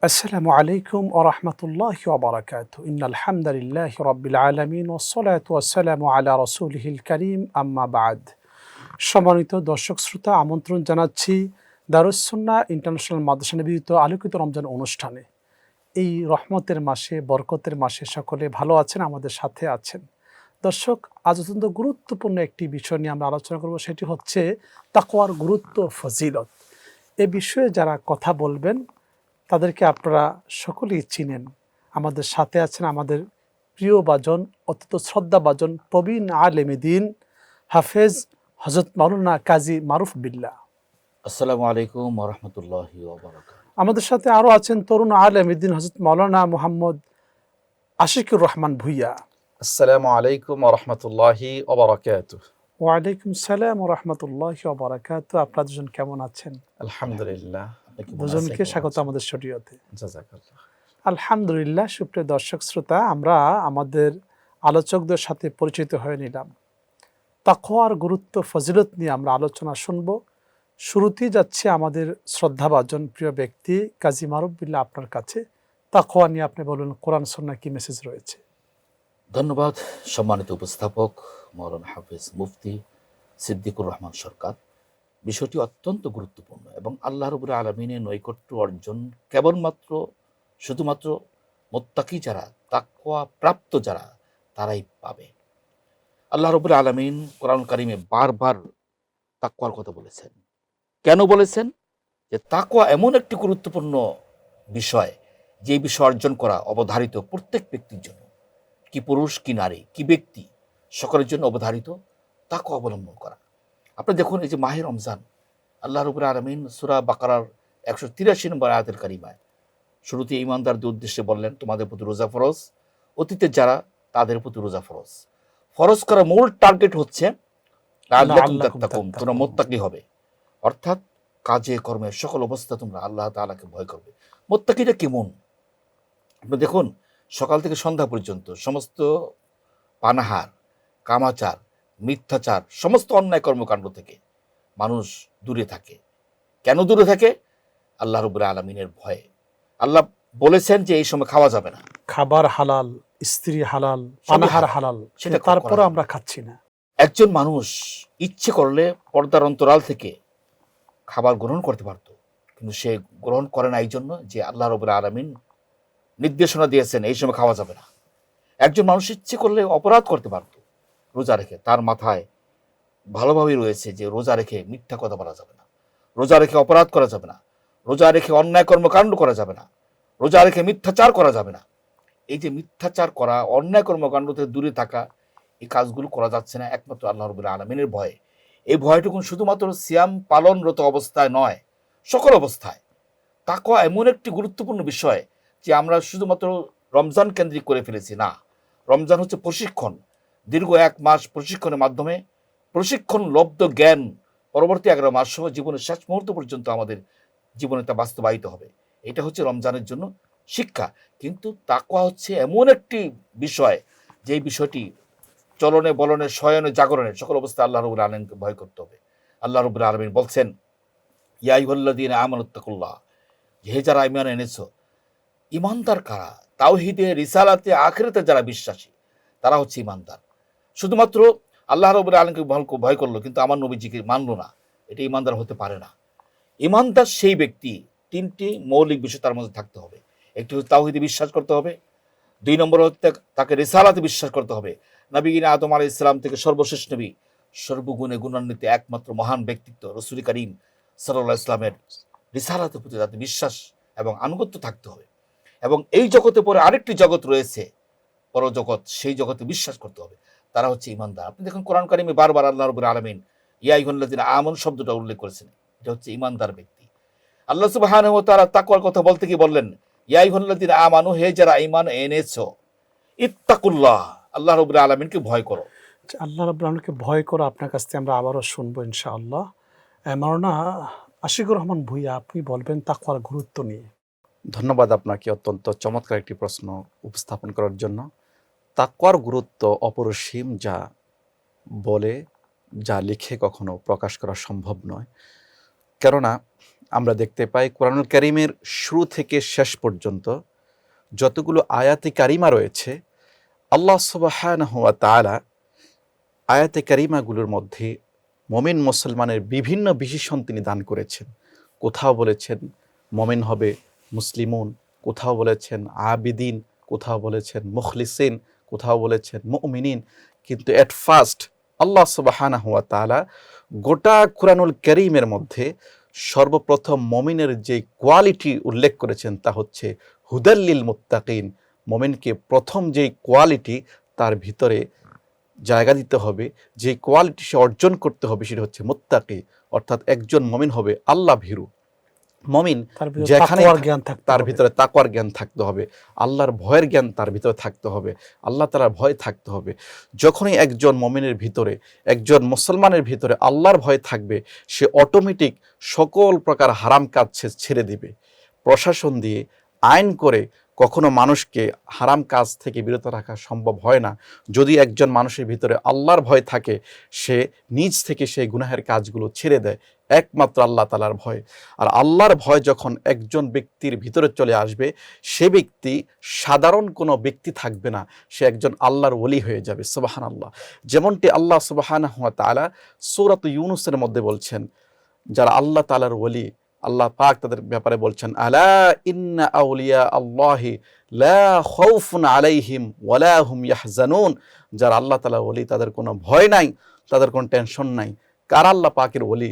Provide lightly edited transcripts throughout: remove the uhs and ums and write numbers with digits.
আসসালামু আলাইকুম ওয়া রাহমাতুল্লাহি ওয়া বারাকাতুহু। ইন্নাল হামদালিল্লাহি রাব্বিল আলামিন ওয়াস সালাতু ওয়াস সালামু আলা রাসূলিহিল কারীম আম্মা বা'দ। সম্মানিত দর্শক শ্রোতা, আমন্ত্রণ জানাচ্ছি দারুস সুন্নাহ ইন্টারন্যাশনাল মাদ্রাসা নিবেদিত আলোকিত রমজান অনুষ্ঠানে। এই রহমতের মাসে, বরকতের মাসে সকলে ভালো আছেন, আমাদের সাথে আছেন। দর্শক, আজ অত্যন্ত গুরুত্বপূর্ণ একটি বিষয় নিয়ে আমরা আলোচনা করব, সেটি হচ্ছে তাকওয়ার গুরুত্ব ও ফজিলত। এ বিষয়ে যারা কথা বলবেন তাদেরকে আপনারা সকলেই চিনেন। আমাদের সাথে আছেন আমাদের প্রিয় বাজন, অত্যন্ত শ্রদ্ধাভাজন, প্রবীণ আলেমে দ্বীন, হাফেজ হযরত মাওলানা কাজী মারুফ বিল্লাহ। আসসালামু আলাইকুম ওয়া রাহমাতুল্লাহি ওয়া বারাকাতুহু। আমাদের সাথে আরও আছেন তরুণ আলেমে দ্বীন হযরত মাওলানা মুহাম্মদ আশিকুর রহমান ভূঁইয়া। আসসালামু আলাইকুম ওয়া রাহমাতুল্লাহি ওয়া বারাকাতুহু। ওয়ালাইকুম সালাম ওয়া রাহমাতুল্লাহি ওয়া বারাকাতুহু। আপনারা দুজন কেমন আছেন? আলহামদুলিল্লাহ। আপনি কেমন আছেন? দুজনকে স্বাগত আমাদের স্টুডিওতে। জাযাকাল্লাহ। আলহামদুলিল্লাহ। সুপ্রিয় দর্শক শ্রোতা, আমরা আমাদের আলোচকদের সাথে পরিচিত হয়ে নিলাম। তাকওয়ার গুরুত্ব, ফজিলত নিয়ে আমরা আলোচনা শুনব। শুরুতেই যাচ্ছে আমাদের শ্রদ্ধাভাজন প্রিয় ব্যক্তি কাজী মারুফ বিল্লাহ, আপনার কাছে। তাকওয়া নিয়ে আপনি বলুন, কোরআন সুন্নাহ কি মেসেজ রয়েছে? ধন্যবাদ সম্মানিত উপস্থাপক মাওলানা হাফেজ মুফতি সিদ্দিকুর রহমান সরকার। বিষয়টি অত্যন্ত গুরুত্বপূর্ণ এবং আল্লাহ রাব্বুল আলামিনের নৈকট্য অর্জন কেবলমাত্র শুধুমাত্র মুত্তাকি যারা, তাকওয়া প্রাপ্ত যারা, তারাই পাবে। আল্লাহ রাব্বুল আলামিন কোরআন কারিমে বারবার তাকওয়ার কথা বলেছেন। কেন বলেছেন? যে তাকওয়া এমন একটি গুরুত্বপূর্ণ বিষয়, যে বিষয় অর্জন করা অবধারিত প্রত্যেক ব্যক্তির জন্য, কি পুরুষ কি নারী কি ব্যক্তি, সকলের জন্য অবধারিত তাকওয়া অবলম্বন করা। আপনি দেখুন, এই যে মাহে রমজান, আল্লাহ রাব্বুল আলামিন সূরা বাকারার 183 নম্বর আয়াতুল কারিমায় শুরুতে ঈমানদারদের উদ্দেশ্যে বললেন, তোমাদের প্রতি রোজা ফরজ, অতীতে যারা তাদের প্রতি রোজা ফরজ। ফরজ করা মূল টার্গেট হচ্ছে লাআল্লাকুম তাত্তাকুন, তোমরা মুত্তাকি হবে। অর্থাৎ কাজে কর্মে সকল অবস্থা তোমরা আল্লাহ তাআলাকে ভয় করবে। মুত্তাকিটা কেমন? আপনি দেখুন, সকাল থেকে সন্ধ্যা পর্যন্ত সমস্ত পানাহার, কামাচার, মিথ্যাচার, সমস্ত অন্যায় কর্মকাণ্ড থেকে মানুষ দূরে থাকে। কেন দূরে থাকে? আল্লাহ রাব্বুল আলামিনের ভয়ে। আল্লাহ বলেছেন যে এই সময় খাওয়া যাবে না, খাবার হালাল, স্ত্রী হালাল, সবই পানাহার হালাল, হালাল, সেটা তারপরে করা আমরা খাচ্ছি না। একজন মানুষ ইচ্ছে করলে পর্দার অন্তরাল থেকে খাবার গ্রহণ করতে পারত, কিন্তু সে গ্রহণ করে না এই জন্য যে আল্লাহ রাব্বুল আলামিন নির্দেশনা দিয়েছেন এই সময় খাওয়া যাবে না। একজন মানুষ ইচ্ছে করলে অপরাধ করতে পারত রোজা রেখে, তার মাথায় ভালোভাবেই রয়েছে যে রোজা রেখে মিথ্যা কথা বলা যাবে না, রোজা রেখে অপরাধ করা যাবে না, রোজা রেখে অন্যায় কর্মকাণ্ড করা যাবে না, রোজা রেখে মিথ্যাচার করা যাবে না। এই যে মিথ্যাচার করা, অন্যায় কর্মকাণ্ড থেকে দূরে থাকা, এই কাজগুলো করা যাচ্ছে না একমাত্র আল্লাহ রাব্বুল আলামিনের ভয়ে। এই ভয়টুকুন শুধুমাত্র সিয়াম পালনরত অবস্থায় নয়, সকল অবস্থায়। তাকওয়া এমন একটি গুরুত্বপূর্ণ বিষয় যে আমরা শুধুমাত্র রমজান কেন্দ্রিক করে ফেলেছি না। রমজান হচ্ছে প্রশিক্ষণ। দীর্ঘ 1 মাস প্রশিক্ষণের মাধ্যমে প্রশিক্ষণ লব্ধ জ্ঞান পরবর্তী 11 মাস সহ জীবনের শেষ মুহূর্ত পর্যন্ত আমাদের জীবনে তা বাস্তবায়িত হবে। এটা হচ্ছে রমজানের জন্য শিক্ষা। কিন্তু তাকওয়া হচ্ছে এমন একটি বিষয়, যেই বিষয়টি চলনে বলনে শয়নে জাগরণে সকল অবস্থায় আল্লাহ রাব্বুল আলামিনকে ভয় করতে হবে। আল্লাহ রাব্বুল আলামিন বলছেন, ইয়া আইয়ুহাল্লাযীনা আমানুত্তাকুল্লাহ, হে যারা ঈমান এনেছো। ঈমানদার কারা? তাওহীদে, রিসালাতে, আখিরাতে যারা বিশ্বাসী, তারা হচ্ছে ঈমানদার। শুধুমাত্র আল্লাহ রাব্বুল আলামিনকে ভয় করলো কিন্তু আমার নবীজিকে মানলো না, এটা ঈমানদার হতে পারে না। ঈমানদার সেই ব্যক্তি, 3টি মৌলিক বিষয় তার মধ্যে থাকতে হবে। একটি হচ্ছে তাওহীদে বিশ্বাস করতে হবে, 2 নম্বর হচ্ছে তাকে রিসালাতে বিশ্বাস করতে হবে। নবীনা আদম আলাইহিস সালাম থেকে সর্বশেষ নবী, সর্বগুণে গুণান্বিত একমাত্র মহান ব্যক্তিত্ব রাসূল করিম সাল্লাল্লাহু আলাইহি ওয়াসাল্লামের রিসালাতের প্রতি তাদের বিশ্বাস এবং আনুগত্য থাকতে হবে। এবং এই জগতে পরে আরেকটি জগৎ রয়েছে, পরজগৎ, সেই জগতে বিশ্বাস করতে হবে। তারা হচ্ছে ঈমানদার। আপনি দেখুন কোরআন কারিমে বারবার আল্লাহ রাব্বুল আলামিন ইয়া আইয়ুহাল্লাযীনা আমানু শব্দটা উল্লেখ করেছেন। এটা হচ্ছে ঈমানদার ব্যক্তি। আল্লাহ সুবহানাহু ওয়া তাআলা তাকওয়ার কথা বলতে গিয়ে বললেন, ইয়া আইয়ুহাল্লাযীনা আমানু, হে যারা ঈমান এনেছো, ইত্তাকুল্লাহ, আল্লাহ রাব্বুল আলামিনকে ভয় করো। আল্লাহ রাব্বুল আলামিনকে ভয় করা, আপনার কাছ থেকে আমরা আবারও শুনবো ইনশাআল্লাহ। মাওলানা আশিকুর রহমান ভূঁইয়া, আপনি বলবেন তাকওয়ার গুরুত্ব নিয়ে। ধন্যবাদ আপনাকে অত্যন্ত চমৎকার একটি প্রশ্ন উপস্থাপন করার জন্য। তাকওয়ার গুরুত্ব অপরিসীম, যা বলে যা লিখে কখনো প্রকাশ করা সম্ভব নয়। কেননা আমরা দেখতে পাই কোরআনুল কারীমের শুরু থেকে শেষ পর্যন্ত যতগুলো আয়াতে কারিমা রয়েছে, আল্লাহ সুবহানাহু ওয়া তাআলা আয়াতে কারিমাগুলোর মধ্যে মুমিন মুসলমানের বিভিন্ন বিশেষণ তিনি দান করেছেন। কোথাও বলেছেন মুমিন হবে মুসলিমুন, কোথাও বলেছেন আবিদিন, কোথাও বলেছেন মুখলিসিন, কোথাও বলেছেন মুমিনিন। কিন্তু এট ফার্স্ট আল্লাহ সুবহানাহু ওয়া তাআলা গোটা কুরআনুল কারীমের মধ্যে সর্বপ্রথম মুমিনের যে কোয়ালিটি উল্লেখ করেছেন তা হচ্ছে হুদাল্লিল মুত্তাকিন। মুমিনকে প্রথম যে কোয়ালিটি তার ভিতরে জায়গা দিতে হবে, যে কোয়ালিটি সে অর্জন করতে হবে সেটা হচ্ছে মুত্তাকি, অর্থাৎ একজন মুমিন হবে আল্লাহ ভীরু। মুমিন যেখানে তার ভিতরে তাকওয়ার জ্ঞান থাকতে হবে, আল্লাহর ভয়ের জ্ঞান তার ভিতরে থাকতে হবে, আল্লাহ তাআলার ভয় থাকতে হবে। যখনই একজন মুমিনের ভিতরে, একজন মুসলমানের ভিতরে আল্লাহর ভয় থাকবে, সে অটোমেটিক সকল প্রকার হারাম কাজ সে ছেড়ে দিবে। প্রশাসন দিয়ে আইন করে কখনো মানুষকে হারাম কাজ থেকে বিরত রাখা সম্ভব হয় না। যদি একজন মানুষের ভিতরে আল্লাহর ভয় থাকে, সে নিজ থেকে সেই গুনাহের কাজগুলো ছেড়ে দেয়, একমাত্র আল্লাহ তাআলার ভয়। আর আল্লাহর ভয় যখন একজন ব্যক্তির ভিতরে চলে আসবে, সে ব্যক্তি সাধারণ কোনো ব্যক্তি থাকবে না, সে একজন আল্লাহর ওলি হয়ে যাবে। সুবহানাল্লাহ। যেমনটি আল্লাহ সুবহানাহু ওয়া তাআলা সূরাত ইউনূসের মধ্যে বলছেন, যারা আল্লাহ তাআলার ওলি, আল্লাহ পাক তাদের ব্যাপারে বলছেন, আলা ইন্না আউলিয়া আল্লাহি লা খাউফুন আলাইহিম ওয়ালা হুম ইয়াহজানুন। যারা আল্লাহ তাআলার ওলি তাদের কোনো ভয় নাই, তাদের কোনো টেনশন নাই। কার আল্লাহ পাকের ওলি?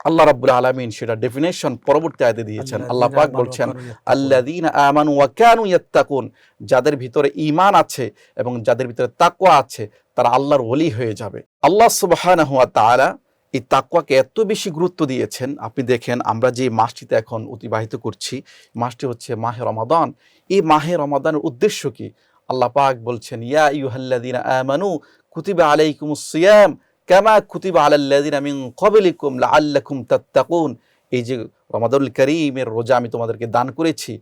আল্লাহ রাব্বুল আলামিন সেটা ডেফিনেশন পরবর্তী আয়াতে দিয়েছেন। আল্লাহ পাক বলছেন, আল্লাযীনা আমানু ওয়া কানু ইয়াত্তাকুন। যাদের ভিতরে ঈমান আছে এবং যাদের ভিতরে তাকওয়া আছে, তারা আল্লাহর ওলি হয়ে যাবে। আল্লাহ সুবহানাহু ওয়া তাআলা এই তাকওয়াকে এত বেশি গুরুত্ব দিয়েছেন। আপনি দেখেন, আমরা যে মাসটিতে এখন অতিবাহিত করছি, মাসটি হচ্ছে মাহে রমাদান। এই মাহে রমাদানের উদ্দেশ্য কি? আল্লাহ পাক বলছেন, ইয়া আইয়ুহাল্লাযীনা আমানু কুতিবা আলাইকুমুস সিয়াম কামা কুতিবা আলাল্লাযীনা মিন ক্বাবলিকুম লাআল্লাকুম তাত্তাকুন। এই যে রমাদানুল কারীমের রোজা আমি তোমাদেরকে দান করেছি,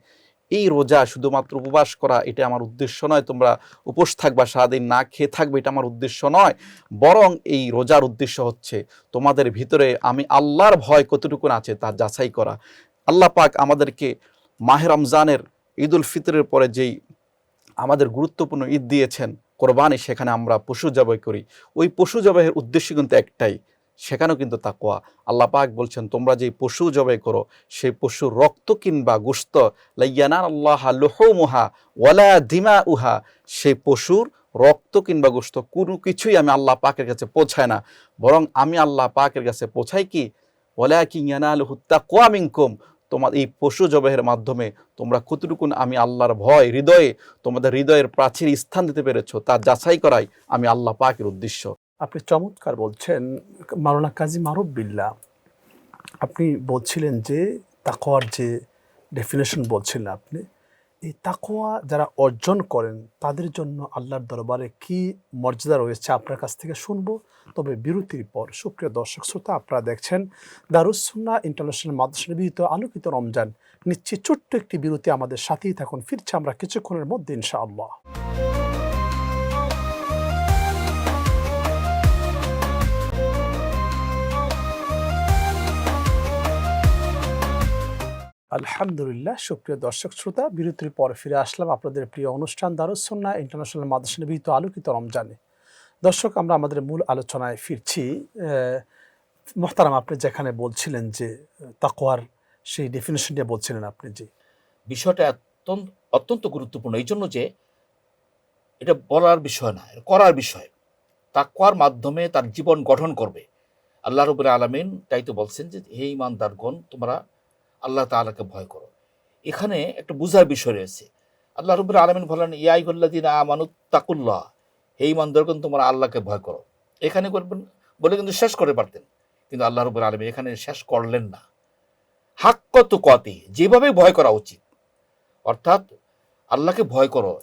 এই রোজা শুধুমাত্র উপবাস করা এটা আমার উদ্দেশ্য নয়, তোমরা উপোস থাকবা, সারাদিন না খেয়ে থাকবে, এটা আমার উদ্দেশ্য নয়। বরং এই রোজার উদ্দেশ্য হচ্ছে তোমাদের ভিতরে আমি আল্লাহর ভয় কতটুকু আছে তা যাচাই করা। আল্লাহ পাক আমাদেরকে মাহে রমজানের ঈদুল ফিতরের পরে যেই আমাদের গুরুত্বপূর্ণ ঈদ দিয়েছেন কোরবানি, সেখানে আমরা পশু জবাই করি। ওই পশু জবাইয়ের উদ্দেশ্য কিন্তু একটাই, সেখানেও কিন্তু তাকওয়া। আল্লাহ পাক বলছেন, তোমরা যে পশু জবাই করো, সেই পশুর রক্ত কিংবা গোশত, লা ইয়ানালাল্লাহা লুহুমুহা ওয়ালা দিমাউহা, সেই পশুর রক্ত কিংবা গোশত কোনো কিছুই আমি আল্লাহ পাকের কাছে পৌঁছায় না, বরং আমি আল্লাহ পাকের কাছে পৌঁছাই কি, ওয়ালাকিন ইয়ানালুহুত তাকওয়া মিনকুম। তোমার এই পশু জবাইয়ের মাধ্যমে তোমরা কতটুকু আমি আল্লাহর ভয় হৃদয়ে, তোমাদের হৃদয়ের প্রাচীর স্থান দিতে পেরেছো, তা যাচাই করাই আমি আল্লাহ পাকের উদ্দেশ্য। আপনি চমৎকার বলছেন মাওলানা কাজী মারুফ বিল্লাহ। আপনি বলছিলেন যে তাকওয়ার যে ডেফিনেশন বলছিলেন আপনি, এই তাকওয়া যারা অর্জন করেন তাদের জন্য আল্লাহর দরবারে কি মর্যাদা রয়েছে আপনার কাছ থেকে শুনবো। তবে বিরতির পর, সুপ্রিয় দর্শক শ্রোতা, আপনারা দেখছেন দারুস সুন্নাহ ইন্টারন্যাশনাল মাদ্রাসা নিবেদিত আলোকিত রমজান। নিশ্চয় ছোট্ট একটি বিরতি, আমাদের সাথেই থাকুন, ফিরছে আমরা কিছুক্ষণের মধ্যে ইনশাআল্লাহ। আলহামদুলিল্লাহ, সুপ্রিয় দর্শক শ্রোতা, বিরতির পর ফিরে আসলাম আপনাদের প্রিয় অনুষ্ঠান দারুস সুন্নাহ ইন্টারন্যাশনাল মাদ্রাসা নিবেদিত আলোকিত রমজানে। দর্শক, আমরা আমাদের মূল আলোচনায় ফিরছি। মোহতারাম, আপনি যেখানে বলছিলেন যে তাকওয়ার সেই ডেফিনেশন নিয়ে বলছিলেন, আপনি যে বিষয়টা অত্যন্ত গুরুত্বপূর্ণ, এই জন্য যে এটা বলার বিষয় না, এটা করার বিষয়। তাকওয়ার মাধ্যমে তার জীবন গঠন করবে। আল্লাহ রাব্বুল আলামিন তাই তো বলছেন যে, হে ঈমানদারগণ, তোমরা আল্লাহ তাআলাকে ভয় করো। এখানে একটা বুঝার বিষয় রয়েছে। আল্লাহ রাব্বুল আলামিন বলেন, ইয়া আইয়ুহাল্লাযীনা আমানুত্তাকুল্লাহ, হে ঈমানদারগণ, তোমরা আল্লাহকে ভয় করো। এখানে করবেন বলে কিন্তু শেষ করে পারতেন, কিন্তু আল্লাহ রাব্বুল আলামিন এখানে শেষ করলেন না। হাক্কা তুকাতি, যেভাবে ভয় করা উচিত, অর্থাৎ আল্লাহকে ভয় করো।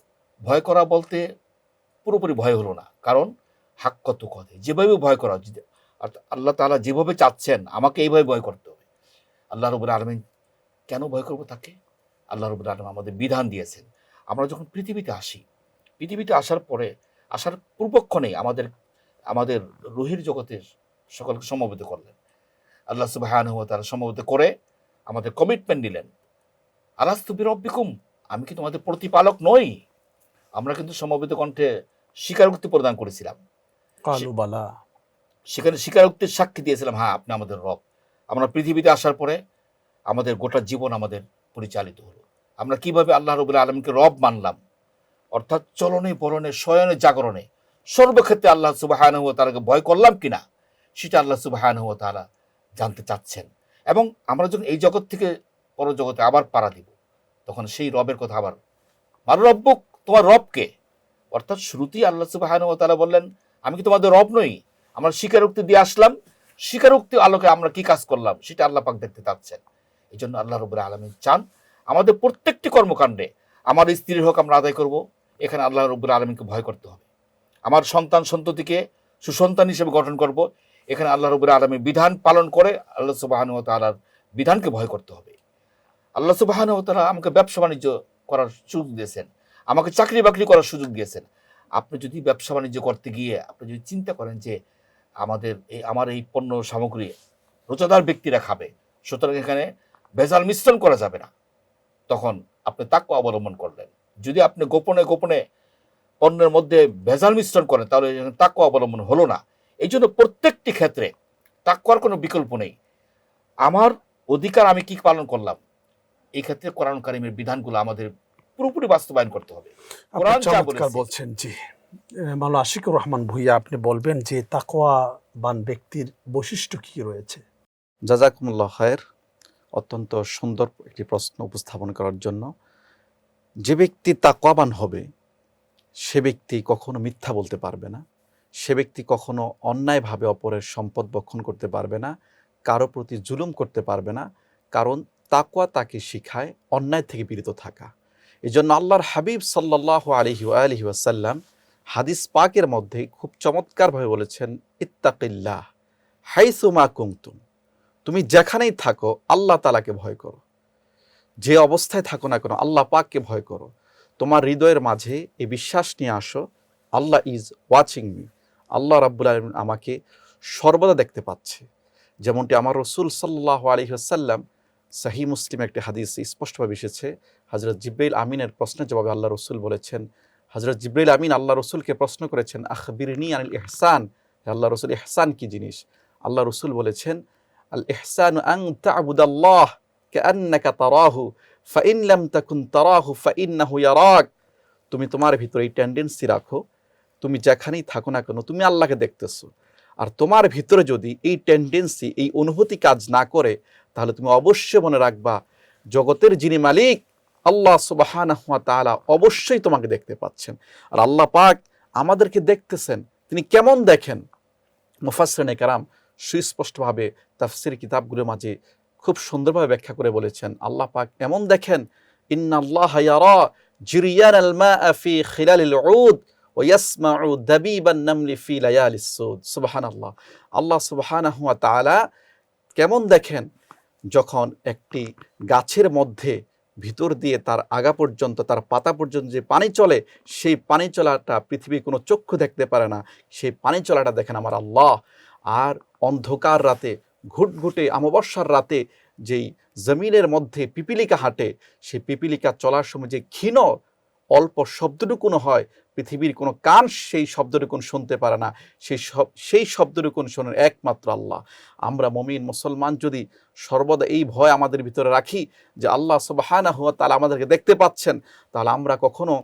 ভয় করা বলতে পুরোপুরি ভয় হলো না, কারণ হাক্কা তুকাতি, যেভাবে ভয় করা উচিত, অর্থাৎ আল্লাহ তাআলা যেভাবে চাচ্ছেন আমাকে এইভাবে ভয় করতে হবে। আল্লাহ রাব্বুল আলামিন কেন ভয় করব তাকে? আল্লাহ রাব্বুল আলামিন আমাদের বিধান দিয়েছেন। আমরা যখন পৃথিবীতে আসি, পৃথিবীতে আসার পরে, আসার পূর্বক্ষণেই আমাদের রুহের জগতের সকলকে সমবেত করলেন। আল্লাহ সুবহানাহু ওয়া তাআলা সমবেত করে আমাদের কমিটমেন্ট নিলেন, আলাস্তু বিরব্বিকুম, আমি কি তোমাদের প্রতিপালক নই? আমরা কিন্তু সমবেত কণ্ঠে স্বীকারোক্তি প্রদান করেছিলাম, কালু বালা। সেখানে স্বীকারোক্তির সাক্ষী দিয়েছিলাম, হ্যাঁ আপনি আমাদের রব। আমরা পৃথিবীতে আসার পরে আমাদের গোটা জীবন আমাদের পরিচালিত হলো, আমরা কিভাবে আল্লাহ রাব্বুল আলামিনকে রব মানলাম, অর্থাৎ চলনে বরণে শয়নে জাগরণে সর্বক্ষেত্রে আল্লাহ সুবহানাহু ওয়া তাআলাকে ভয় করলাম কিনা, সেটা আল্লাহ সুবহানাহু ওয়া তাআলা জানতে চাচ্ছেন। এবং আমরা যখন এই জগৎ থেকে পরজগতে আবার পাড়া দিব, তখন সেই রবের কথা আবার, আর রব্বুক, তোমার রবকে, অর্থাৎ শুরুতেই আল্লাহ সুবহানাহু ওয়া তাআলা বললেন আমি কি তোমাদের রব নই? আমরা স্বীকারোক্তি দিয়ে আসলাম, স্বীকারোক্তি আলোকে আমরা কি কাজ করলাম সেটা আল্লাহ পাক দেখতে চাচ্ছেন। এই জন্য আল্লাহ রাব্বুল আলামিন চান আমাদের প্রত্যেকটি কর্মকাণ্ডে, আমার স্ত্রীর হক আমরা আদায় করব, এখানে আল্লাহ রাব্বুল আলামিনকে ভয় করতে হবে। আমার সন্তান সন্ততিকে সুসন্তান হিসেবে গঠন করব, এখানে আল্লাহ রাব্বুল আলামিন বিধান পালন করে আল্লাহ সুবহানাহু ওয়া তাআলার বিধানকে ভয় করতে হবে। আল্লাহ সুবহানাহু ওয়া তাআলা আমাকে ব্যবসা বাণিজ্য করার সুযোগ দিয়েছেন, আমাকে চাকরি বাকরি করার সুযোগ দিয়েছেন। আপনি যদি ব্যবসা বাণিজ্য করতে গিয়ে আপনি যদি চিন্তা করেন যে আমার এই পণ্য সামগ্রী রোজাদার ব্যক্তিরা খাবে, সুতরাং এখানে ভেজাল মিশ্রণ করা যাবে না, তখন আপনি তাকওয়া অবলম্বন করলেন। যদি আপনি গোপনে গোপনে পণ্যের মধ্যে ভেজাল মিশ্রণ করেন, তাহলে তাকওয়া অবলম্বন হলো না। এই জন্য প্রত্যেকটি ক্ষেত্রে তাকওয়ার কোনো বিকল্প নেই। আমার অধিকার আমি কি পালন করলাম, এই ক্ষেত্রে কোরআন কারীমের বিধানগুলো আমাদের পুরোপুরি বাস্তবায়ন করতে হবে। আপনি কোরআন যা চমৎকার বলেছে, বলছেন। জি, মাওলানা আশিকুর রহমান ভুইয়া, আপনি বলবেন যে তাকওয়াবান ব্যক্তির বৈশিষ্ট্য কি রয়েছে? জাযাকুমুল্লাহ খায়ের, অত্যন্ত সুন্দর একটি প্রশ্ন উপস্থাপন করার জন্য। যে ব্যক্তি তাকওয়াবান হবে সে ব্যক্তি কখনো মিথ্যা বলতে পারবে না, সে ব্যক্তি কখনো অন্যায়ভাবে অপরের সম্পদ ভক্ষণ করতে পারবে না, কারো প্রতি জুলুম করতে পারবে না, কারণ তাকওয়া তাকে শিখায় অন্যায় থেকে বিরত থাকা। এই জন্য আল্লাহর হাবিব সাল্লাল্লাহু আলাইহি ওয়াসাল্লাম হাদিস পাকের মধ্যে খুব চমৎকারভাবে বলেছেন, ইত্তাকিল্লাহ হাইসু মা কুনতুম, তুমি যেখানেই থাকো আল্লাহ তাআলাকে ভয় করো, যে অবস্থায় থাকো না কেন আল্লাহ পাককে ভয় করো। তোমার হৃদয়ের মাঝে এই বিশ্বাস নিয়ে আসো, আল্লাহ ইজ ওয়াচিং মি, আল্লাহ রাব্বুল আলামিন আমাকে সর্বদা দেখতে পাচ্ছে। যেমনটি আমার রসুল সাল্লাল্লাহু আলাইহি ওয়াসাল্লাম, সহিহ মুসলিম একটি হাদিস স্পষ্টভাবে এসেছে, হযরত জিবরাইল আমিনের প্রশ্নের জবাবে আল্লাহ রসুল বলেছেন, হযরত জিবরাইল আমিন আল্লাহ রসুলকে প্রশ্ন করেছেন, আখবিরনি আনিল ইহসান, আল্লাহ রসুল ইহসান কি জিনিস? আল্লাহ রসুল বলেছেন, আল ইহসানু আন তা'বুদাল্লাহ কাআন্নাকা তারাহু ফাইন লাম তাকুন তারাহু ফাইন্নাহু ইয়ারাক। তুমি তোমার ভিতরে এই টেন্ডেন্সি রাখো, তুমি যেখানেই থাকো না কেন তুমি আল্লাহকে দেখতেছো, আর তোমার ভিতরে যদি এই টেন্ডেন্সি, এই অনুভূতি কাজ না করে, তাহলে তুমি অবশ্যই মনে রাখবা জগতের যিনি মালিক আল্লাহ সুবহানাহু ওয়া তাআলা অবশ্যই তোমাকে দেখতে পাচ্ছেন। আর আল্লাহ পাক আমাদেরকে দেখতেছেন, তিনি কেমন দেখেন? মুফাসসিরিনে কেরাম সুস্পষ্টভাবে তাফসীর কিতাবগুলোর মাঝে খুব সুন্দরভাবে ব্যাখ্যা করে বলেছেন, আল্লাহ পাক এমন দেখেন, ইন্নাল্লাহা ইয়ারা জিরিয়ানাল মা'a ফি খিলালিল উদ ওয়া ইয়াসমা'ু দাবিবান নামলি ফি লায়ালিস সুদ। সুবহানাল্লাহ, আল্লাহ সুবহানাহু ওয়া তাআলা কেমন দেখেন যখন একটি গাছের মধ্যে ভিতর দিয়ে তার আগা পর্যন্ত, তার পাতা পর্যন্ত যে পানি চলে, সেই পানি চলাটা পৃথিবীর কোনো চক্ষু দেখতে পারে না, সেই পানি চলাটা দেখেন আমার আল্লাহ। আর অন্ধকার রাতে, ঘুটঘুটে অমাবস্যার রাতে যেই জমিনের মধ্যে পিপিলিকা হাঁটে, সেই পিপিলিকা চলার সময় যে ক্ষীণ অল্প শব্দটুকুন হয়, পৃথিবীর কোনো কান সেই শব্দটুকুন শুনতে পারে না, সেই শব্দটুকুন শোনেন একমাত্র আল্লাহ। আমরা মুমিন মুসলমান যদি সর্বদা এই ভয় আমাদের ভিতরে রাখি যে আল্লাহ সুবহানাহু ওয়া তাআলা আমাদেরকে দেখতে পাচ্ছেন, তাহলে আমরা কখনো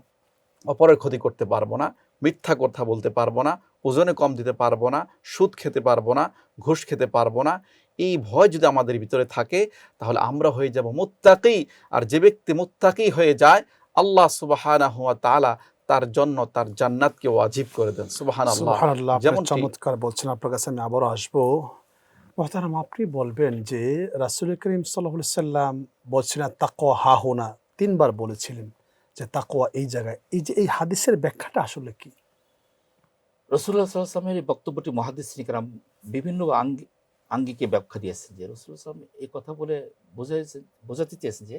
অপরের ক্ষতি করতে পারবো না, মিথ্যা কথা বলতে পারবো না, ওজনে কম দিতে পারবো না, সুদ খেতে পারবো না, ঘুষ খেতে পারবো না। এই ভয় যদি আমাদের ভিতরে থাকে, তাহলে আমরা হয়ে যাব মুত্তাকি। আর যে ব্যক্তি মুত্তাকি হয়ে যায়, আল্লাহ সুবহানাহু ওয়া তাআলা তার জন্য তার জান্নাতকে ওয়াজিব করে দেন। সুবহানাল্লাহ। সুবহানাল্লাহ, আপনি যেমন চমৎকার বলছেন। আপনার কাছে আমি আবারও আসবো। মুহতারাম, আপনি বলবেন যে রাসূল করিম সাল্লাল্লাহু আলাইহি সাল্লাম বলছিলেন তাকওয়া হাহুনা, 3 বার বলেছিলেন যে তাকওয়া এই জায়গায়। এই যে এই হাদিসের ব্যাখ্যাটা আসলে কি? রাসূলুল্লাহ সাল্লাল্লাহু আলাইহি ওয়াসাল্লামের এই বক্তব্যটি মুহাদ্দিসিন কেরাম বিভিন্ন আঙ্গিকে ব্যাখ্যা দিয়েছেন। যে রাসূলুল্লাহ সাল্লাল্লাহু আলাইহি ওয়াসাল্লাম এই কথা বলে বোঝাতে চেয়েছেন যে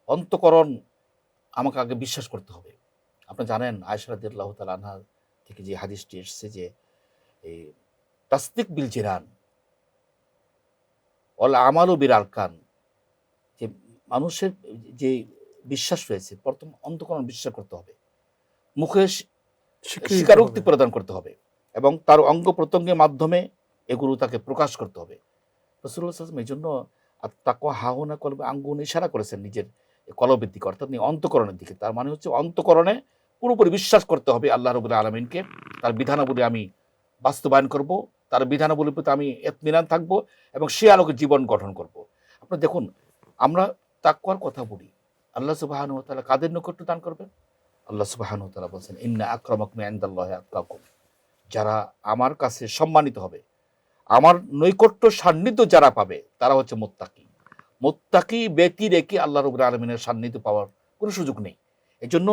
অন্তঃকরণ আমাকে আগে বিশ্বাস করতে হবে। আপনারা জানেন আয়েশা রাদিয়াল্লাহু তাআলা আনহা থেকে যে হাদিসটি এসেছে যে এই তাসদিক বিল জিনান ওয়াল আমালু বিল আরকান, মানুষের যে বিশ্বাস রয়েছে, প্রথম অন্তঃকরণ বিশ্বাস করতে হবে, মুখে স্বীকারোক্তি প্রদান করতে হবে, এবং তার অঙ্গ প্রত্যঙ্গের মাধ্যমে এগুলো তাকে প্রকাশ করতে হবে। রাসূলুল্লাহ সাল্লাল্লাহু আলাইহি ওয়াসাল্লাম এই জন্য তাকওয়া হাহুনা কলবে আঙ্গুন ইশারা করেছেন নিজের কলবের দিকে, অর্থাৎ অন্তঃকরণের দিকে। তার মানে হচ্ছে অন্তঃকরণে পুরোপুরি বিশ্বাস করতে হবে আল্লাহ রাব্বুল আলামিনকে, তার বিধানাবলী আমি বাস্তবায়ন করব, তার বিধানাবলীর প্রতি আমি ইতমিনান থাকব এবং সে আলোকে জীবন গঠন করব। আপনারা দেখুন, আমরা তাকওয়ার কথা বলি, আল্লাহ সুবহানাহু ওয়া তাআলা কাদের নৈকট্য দান করবেন? আল্লাহ সুবহানাহু ওয়া তাআলা বলেন, ইন্না আকরামাকুম ইনদাল্লাহি আতকাকুম, যারা আমার কাছে সম্মানিত হবে, আমার নৈকট্য সান্নিধ্য যারা পাবে তারা হচ্ছে মুত্তাকি। মুত্তাকি ব্যতি রেখে আল্লাহ রাব্বুল আলামিনের সান্নিধ্য পাওয়ার কোনো সুযোগ নেই। এই জন্য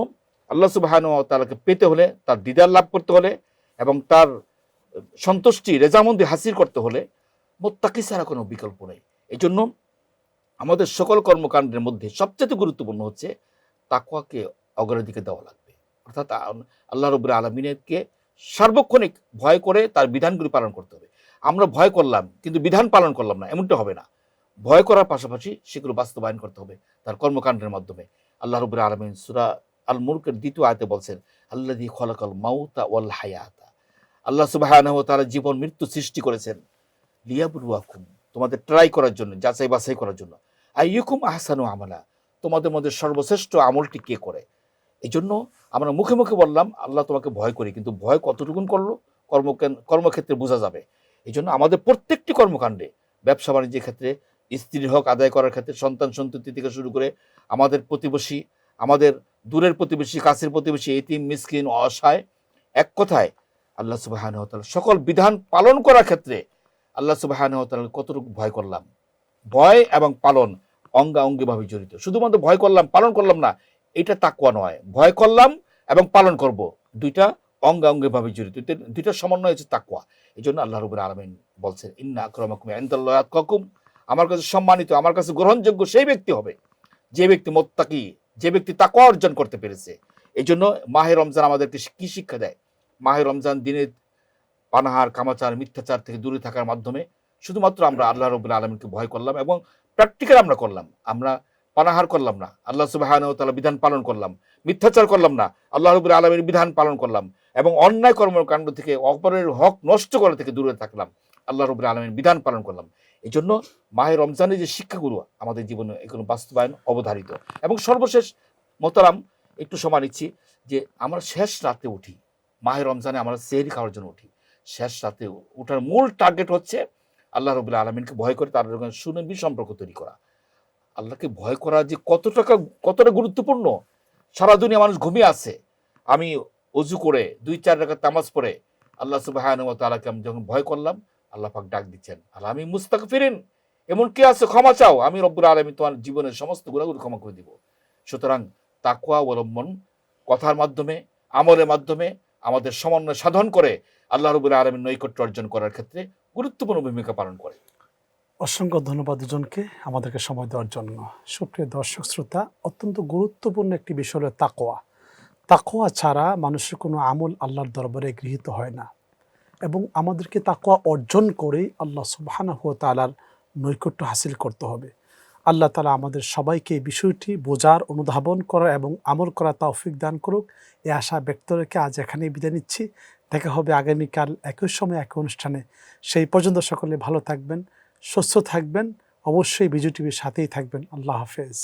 আল্লাহ সুবহানাহু ওয়া তাআলাকে পেতে হলে, তার দিদার লাভ করতে হলে এবং তার সন্তুষ্টি রেজামন্দি হাসিল করতে হলে মুত্তাকি ছাড়া কোনো বিকল্প নেই। এই জন্য আমাদের সকল কর্মকাণ্ডের মধ্যে সবচেয়ে গুরুত্বপূর্ণ হচ্ছে তাকওয়াকে অগ্রাধিকার দেওয়া লাগবে, অর্থাৎ আল্লাহ রাব্বুল আলামিনকে সার্বক্ষণিক ভয় করে তার বিধানগুলি পালন করতে হবে। আমরা ভয় করলাম কিন্তু বিধান পালন করলাম না, এমনটা হবে না। ভয় করার পাশাপাশি সেগুলো বাস্তবায়ন করতে হবে তার কর্মকাণ্ডের মাধ্যমে। আল্লাহ রাব্বুল আলামিন সূরা আল মুলকের ২য় আয়াতে বলছেন, আল্লাযী খালাকাল মাউতা ওয়াল হায়াতা, আল্লাহ সুবহানাহু ওয়া তাআলা জীবন মৃত্যু সৃষ্টি করেছেন লিয়াবলুয়াকুম, তোমাদের ট্রাই করার জন্য, যাচাই বাছাই করার জন্য, আইয়ুকুম আহসানু আমালা, তোমাদের মধ্যে সর্বশ্রেষ্ঠ আমলটি কে করে। এই জন্য আমরা মুখে মুখে বললাম আল্লাহ তোমাকে ভয় করি, কিন্তু ভয় কতটুকুন করলো কর্মক্ষেত্রে বোঝা যাবে। এই জন্য আমাদের প্রত্যেকটি কর্মকাণ্ডে, ব্যবসা বাণিজ্যের ক্ষেত্রে, স্ত্রীর হক আদায় করার ক্ষেত্রে, সন্তান সন্ততি থেকে শুরু করে আমাদের প্রতিবেশী, আমাদের দূরের প্রতিবেশী, কাছের প্রতিবেশী, এতিম মিসকিন অসহায়, এক কথায় আল্লাহ সুবহানাহু ওয়া তাআলা সকল বিধান পালন করার ক্ষেত্রে আল্লাহ সুবহানাহু ওয়া তাআলা কতটুকু ভয় করলাম। ভয় এবং পালন অঙ্গাঅঙ্গিভাবে জড়িত। শুধুমাত্র ভয় করলাম পালন করলাম না, এটা তাকওয়া নয়। ভয় করলাম এবং পালন করব, দুইটা অঙ্গাঅঙ্গিভাবে জড়িত, দুইটা সমন্বয় হচ্ছে তাকওয়া। এই জন্য আল্লাহ রাব্বুল আলামিন বলছেন, ইন্না আকরামাকুম ইনদাল্লাহি আতকাকুম, আমার কাছে সম্মানিত, আমার কাছে গ্রহণযোগ্য সেই ব্যক্তি হবে যে ব্যক্তি মুত্তাকি, যে ব্যক্তি তাকওয়া অর্জন করতে পেরেছে। এই জন্য মাহে রমজান আমাদেরকে কি শিক্ষা দেয়? মাহে রমজান দিনে পানাহার, কামাচার, মিথ্যাচার থেকে দূরে থাকার মাধ্যমে শুধুমাত্র আমরা আল্লাহ রাব্বুল আলামিনকে ভয় করলাম এবং প্র্যাকটিক্যাল আমরা করলাম। আমরা পানাহার করলাম না, আল্লাহ সুবহানাহু ওয়া তাআলা বিধান পালন করলাম। মিথ্যাচার করলাম না, আল্লাহ রাব্বুল আলামিনের বিধান পালন করলাম। এবং অন্যায় কর্মকাণ্ড থেকে, অপরের হক নষ্ট করা থেকে দূরে থাকলাম, আল্লাহ রাব্বুল আলামিনের বিধান পালন করলাম। এই জন্য মাহে রমজানের যে শিক্ষাগুলো আমাদের জীবনে এগুলো বাস্তবায়ন অবধারিত। এবং সর্বশেষ মোহতারাম, একটু সময় নিচ্ছি যে আমরা শেষ রাতে উঠি, মাহে রমজানে আমরা সেহরি খাওয়ার জন্য উঠি। শেষ রাতে ওঠার মূল টার্গেট হচ্ছে আল্লাহ রাব্বুল আলামিনকে ভয় করে তার সঙ্গে সুনিবিড় সম্পর্ক তৈরি করা। আল্লাহকে ভয় করা যে কতটা গুরুত্বপূর্ণ। সারা দুনিয়া মানুষ ঘুমিয়ে আছে, আমি অজু করে ২-৪ রাকাত নামাজ পড়ে আল্লাহ সুবহানাহু ওয়া তাআলাকে আমি যখন ভয় করলাম, আল্লাহ পাক ডাক দিচ্ছেন, আল্লাহ আমি মুস্তাগফিরিন, এমন কে আছে ক্ষমা চাও, আমি রব্বুল আলামিন তোমার জীবনের সমস্ত গুনাহগুলো ক্ষমা করে দিব। সুতরাং তাকওয়া অবলম্বন কথার মাধ্যমে, আমলের মাধ্যমে আমাদের সমন্বয় সাধন করে আল্লাহ রাব্বুল আলামিন নৈকট্য অর্জন করার ক্ষেত্রে গুরুত্বপূর্ণ ভূমিকা পালন করে। অসংখ্য ধন্যবাদ দুজনকে আমাদেরকে সময় দেওয়ার জন্য। সুপ্রিয় দর্শক শ্রোতা, অত্যন্ত গুরুত্বপূর্ণ একটি বিষয় হলো তাকওয়া। তাকওয়া ছাড়া মানুষের কোনো আমল আল্লাহর দরবারে গৃহীত হয় না, এবং আমাদেরকে তাকওয়া অর্জন করেই আল্লাহ সুবহানাহু ওয়া তাআলার নৈকট্য হাসিল করতে হবে। আল্লাহ তাআলা আমাদের সবাইকে এই বিষয়টি বোঝার, অনুধাবন করার এবং আমল করার তৌফিক দান করুক, এই আশা ব্যক্ত রেখে আজ এখানেই বিদায় নিচ্ছি। দেখা হবে আগামীকাল একই সময় একই অনুষ্ঠানে। সেই পর্যন্ত সকলে ভালো থাকবেন, সুস্থ থাকবেন, অবশ্যই বিজয় টিভির সাথেই থাকবেন। আল্লাহ হাফেজ।